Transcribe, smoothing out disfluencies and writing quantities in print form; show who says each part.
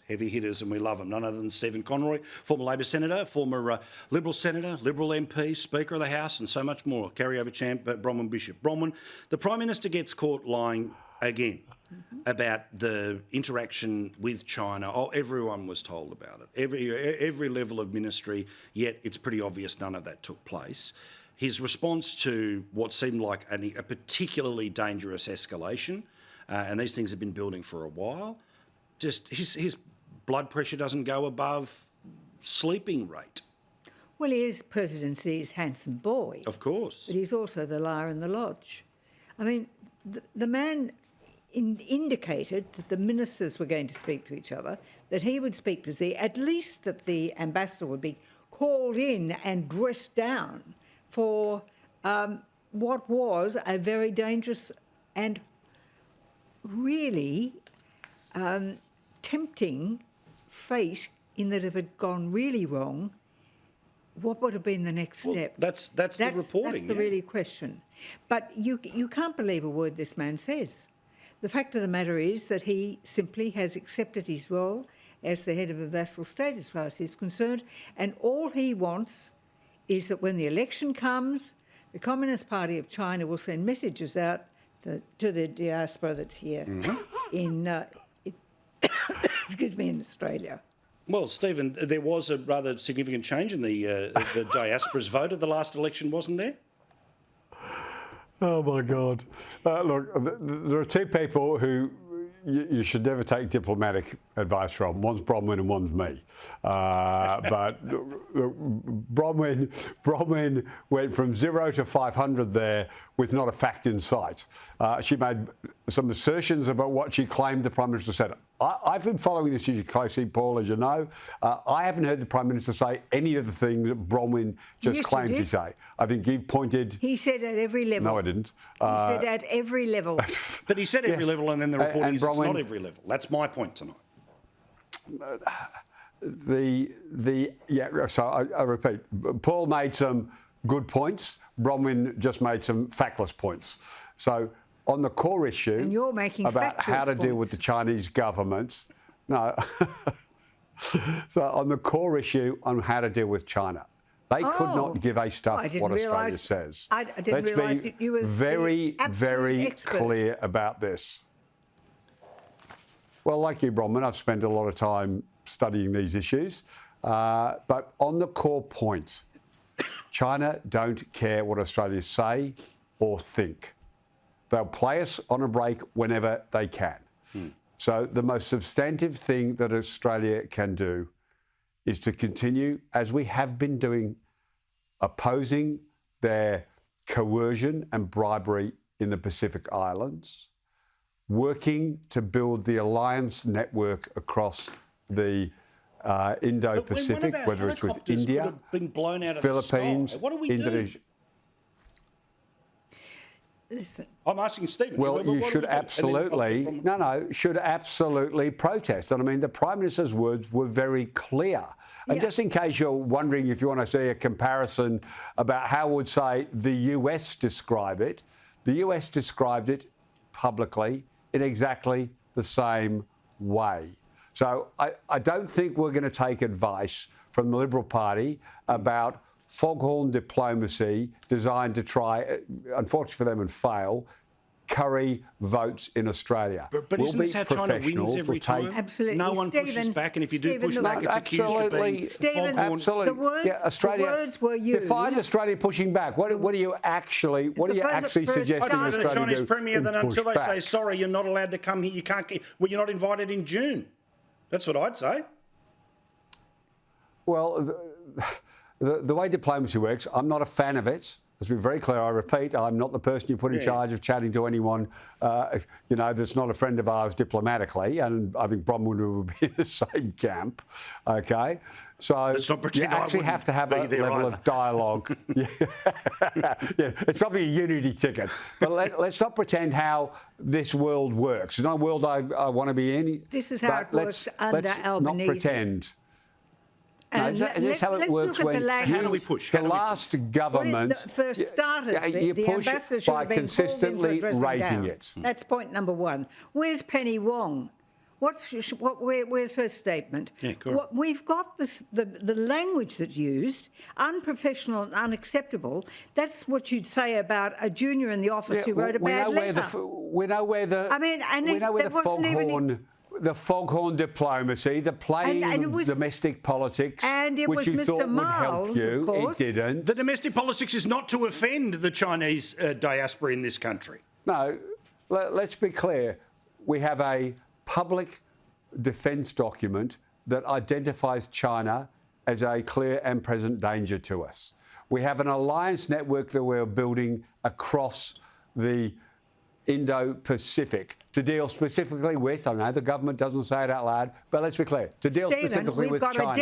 Speaker 1: heavy hitters, and we love them. None other than Stephen Conroy, former Labor Senator, former Liberal Senator, Liberal MP, Speaker of the House, and so much more. Carryover champ, Bronwyn Bishop. Bronwyn, the Prime Minister gets caught lying again about the interaction with China. Oh, everyone was told about it. Every level of ministry, yet it's pretty obvious none of that took place. His response to what seemed like a particularly dangerous escalation, and these things have been building for a while, just his blood pressure doesn't go above sleeping rate.
Speaker 2: Well, he is President Xi's handsome boy.
Speaker 1: Of course.
Speaker 2: But he's also the liar in the lodge. I mean, the man indicated that the ministers were going to speak to each other, that he would speak to Xi, at least that the ambassador would be called in and dressed down for what was a very dangerous and really tempting fate, in that if it had gone really wrong, what would have been the next step?
Speaker 1: That's the reporting.
Speaker 2: That's the really question. But you can't believe a word this man says. The fact of the matter is that he simply has accepted his role as the head of a vassal state as far as he's concerned, and all he wants is that when the election comes, the Communist Party of China will send messages out to the diaspora that's here in Australia.
Speaker 1: Well, Stephen, there was a rather significant change in the diaspora's vote at the last election, wasn't there?
Speaker 3: Oh, my God. Look, there are two people who you should never take diplomatic advice from. One's Bronwyn and one's me. But Bronwyn went from 0 to 500 there with not a fact in sight. She made some assertions about what she claimed the Prime Minister said. I've been following this issue closely, Paul, as you know. I haven't heard the Prime Minister say any of the things that Bronwyn just claimed to say. I think you've pointed...
Speaker 2: He said at every level.
Speaker 3: No, I didn't.
Speaker 2: He said at every level.
Speaker 1: But he said every level, and then the report is it's not every level. That's my point tonight.
Speaker 3: So I repeat, Paul made some good points. Bronwyn just made some factless points. So on the core issue
Speaker 2: and you're making
Speaker 3: about how to deal with the Chinese government, no. So on the core issue on how to deal with China, they could not give a stuff what Australia says.
Speaker 2: I didn't realise that you were
Speaker 3: very, very clear about this. Well, like you, Bronwyn, I've spent a lot of time studying these issues. But on the core point, China don't care what Australia say or think. They'll play us on a break whenever they can. So the most substantive thing that Australia can do is to continue, as we have been doing, opposing their coercion and bribery in the Pacific Islands, working to build the alliance network across the Indo-Pacific, whether it's with India,
Speaker 1: been blown out of
Speaker 3: Philippines,
Speaker 1: the sky. What do we
Speaker 3: Indonesia.
Speaker 2: Listen.
Speaker 1: I'm asking Stephen.
Speaker 3: Well, you should absolutely, should absolutely protest. And I mean, the Prime Minister's words were very clear. And just in case you're wondering if you want to see a comparison about how would, say, the US describe it, the US described it publicly in exactly the same way. So I don't think we're going to take advice from the Liberal Party about foghorn diplomacy designed to try, unfortunately for them and fail, curry votes inAustralia.
Speaker 1: But isn't this how China wins every time?
Speaker 2: Absolutely.
Speaker 1: No one pushes back, and if you do push back, it's accused of being foghorn.
Speaker 3: Absolutely.
Speaker 2: The words were used.
Speaker 3: Define Australia pushing back. What are you actually suggesting Australia do?
Speaker 1: The Chinese Premier, then until they say, sorry, you're not allowed to come here, you can't get, well, you're not invited in June. That's what I'd say.
Speaker 3: Well, the way diplomacy works, I'm not a fan of it. Let's be very clear, I repeat, I'm not the person you put in charge of chatting to anyone, that's not a friend of ours diplomatically, and I think Bronwyn would be in the same camp, okay? So you actually have to have a level of dialogue. It's probably a unity ticket. But let's not pretend how this world works. It's not a world I want to be in.
Speaker 2: This is how it works under Albanese.
Speaker 3: Not pretend. No, that's how it works when
Speaker 1: how do we push?
Speaker 3: The last government,
Speaker 2: for starters,
Speaker 3: you push by consistently raising it.
Speaker 2: That's point number one. Where's Penny Wong? Where's her statement?
Speaker 1: Yeah, correct.
Speaker 2: We've got the language that's used, unprofessional and unacceptable. That's what you'd say about a junior in the office who wrote a bad letter.
Speaker 3: We know where the foghorn diplomacy, the plain domestic politics,
Speaker 2: and it
Speaker 3: which
Speaker 2: was
Speaker 3: you thought
Speaker 2: Mr.
Speaker 3: would help
Speaker 2: Miles,
Speaker 3: you,
Speaker 2: of course.
Speaker 3: it didn't.
Speaker 1: The domestic politics is not to offend the Chinese diaspora in this country.
Speaker 3: No, let's be clear. We have a public defence document that identifies China as a clear and present danger to us. We have an alliance network that we're building across the Indo-Pacific to deal specifically with, I know the government doesn't say it out loud, but let's be clear, to deal
Speaker 2: Stephen,
Speaker 3: specifically
Speaker 2: we've
Speaker 3: with
Speaker 2: got
Speaker 3: China.
Speaker 2: a